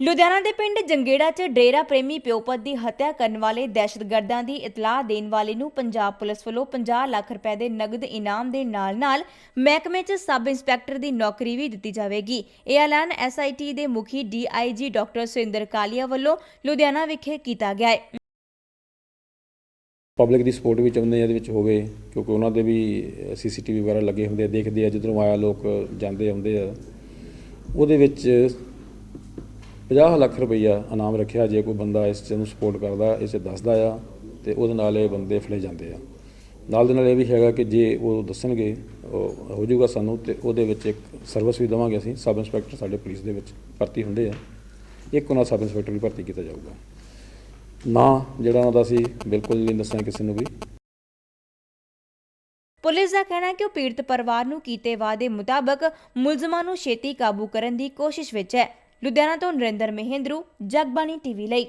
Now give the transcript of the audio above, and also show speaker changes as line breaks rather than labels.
ਲੁਧਿਆਣਾ ਦੇ ਪਿੰਡ ਜੰਗੇੜਾ 'ਚ ਡੇਰਾ ਪ੍ਰੇਮੀ ਪਿਓ ਪੁੱਤ ਦੀ ਹੱਤਿਆ ਕਰਨ ਵਾਲੇ ਦਹਿਸ਼ਤਗਰਦਾਂ ਦੀ ਇਤਲਾਹ ਦੇਣ ਵਾਲੇ ਨੂੰ ਪੰਜਾਬ ਪੁਲਿਸ ਵੱਲੋਂ 50 ਲੱਖ ਰੁਪਏ ਦੇ ਨਗਦ ਇਨਾਮ ਦੇ ਨਾਲ-ਨਾਲ ਮਹਿਕਮੇ 'ਚ ਸਬ ਇੰਸਪੈਕਟਰ ਦੀ ਨੌਕਰੀ ਵੀ ਦਿੱਤੀ ਜਾਵੇਗੀ। ਇਹ ਐਲਾਨ ਐਸਆਈਟੀ ਦੇ ਮੁਖੀ ਡੀਆਈਜੀ ਡਾਕਟਰ ਸੁਰਿੰਦਰ ਕਾਲੀਆ ਵੱਲੋਂ ਲੁਧਿਆਣਾ ਵਿਖੇ ਕੀਤਾ ਗਿਆ ਹੈ।
ਪਬਲਿਕ ਦੀ ਸਪੋਰਟ ਵੀ ਚਾਹੁੰਦੇ ਆ ਇਹਦੇ ਵਿੱਚ ਹੋਵੇ, ਕਿਉਂਕਿ ਉਹਨਾਂ ਦੇ ਵੀ ਸੀਸੀਟੀਵੀ ਵਗੈਰਾ ਲੱਗੇ ਹੁੰਦੇ ਆ, ਦੇਖਦੇ ਆ ਜਿੱਧਰੋਂ ਆਇਆ ਲੋਕ ਜਾਂਦੇ ਆਉਂਦੇ ਆ। ਉਹਦੇ ਵਿੱਚ 50 ਲੱਖ ਰੁਪਈਆ ਇਨਾਮ ਰੱਖਿਆ ਜੇ ਕੋਈ ਬੰਦਾ ਇਸ ਚੀਜ਼ ਨੂੰ ਸਪੋਰਟ ਕਰਦਾ, ਇਸੇ ਦੱਸਦਾ ਆ ਤੇ ਉਹਦੇ ਨਾਲ ਇਹ ਬੰਦੇ ਫੜੇ ਜਾਂਦੇ ਆ। ਨਾਲ ਦੇ ਨਾਲ ਇਹ ਵੀ ਹੈਗਾ ਕਿ ਜੇ ਉਹ ਦੱਸਣਗੇ ਹੋ ਜਾਊਗਾ ਸਾਨੂੰ, ਤੇ ਉਹਦੇ ਵਿੱਚ ਇੱਕ ਸਰਵਿਸ ਵੀ ਦੇਵਾਂਗੇ ਅਸੀਂ। ਸਬ ਇੰਸਪੈਕਟਰ ਸਾਡੇ ਪੁਲਿਸ ਦੇ ਵਿੱਚ ਭਰਤੀ ਹੁੰਦੇ ਆ, ਇੱਕ ਉਹਨਾਂ ਸਬ ਇੰਸਪੈਕਟਰ ਵੀ ਭਰਤੀ ਕੀਤਾ ਜਾਊਗਾ। ਨਾ ਜਿਹੜਾ ਉਹਨਾਂ ਦਾ ਅਸੀਂ ਬਿਲਕੁਲ ਨਹੀਂ ਦੱਸਾਂ ਕਿਸੇ ਨੂੰ ਵੀ।
ਪੁਲਿਸ ਦਾ ਕਹਿਣਾ ਹੈ ਕਿ ਉਹ ਪੀੜਤ ਪਰਿਵਾਰ ਨੂੰ ਕੀਤੇ ਵਾਅਦੇ ਮੁਤਾਬਕ ਮੁਲਜ਼ਮਾਂ ਨੂੰ ਛੇਤੀ ਕਾਬੂ ਕਰਨ ਦੀ ਕੋਸ਼ਿਸ਼ ਵਿੱਚ ਹੈ। ਲੁਧਿਆਣਾ ਤੋਂ ਨਰਿੰਦਰ ਮਹਿੰਦਰੂ, ਜਗਬਾਣੀ ਟੀਵੀ ਲਈ।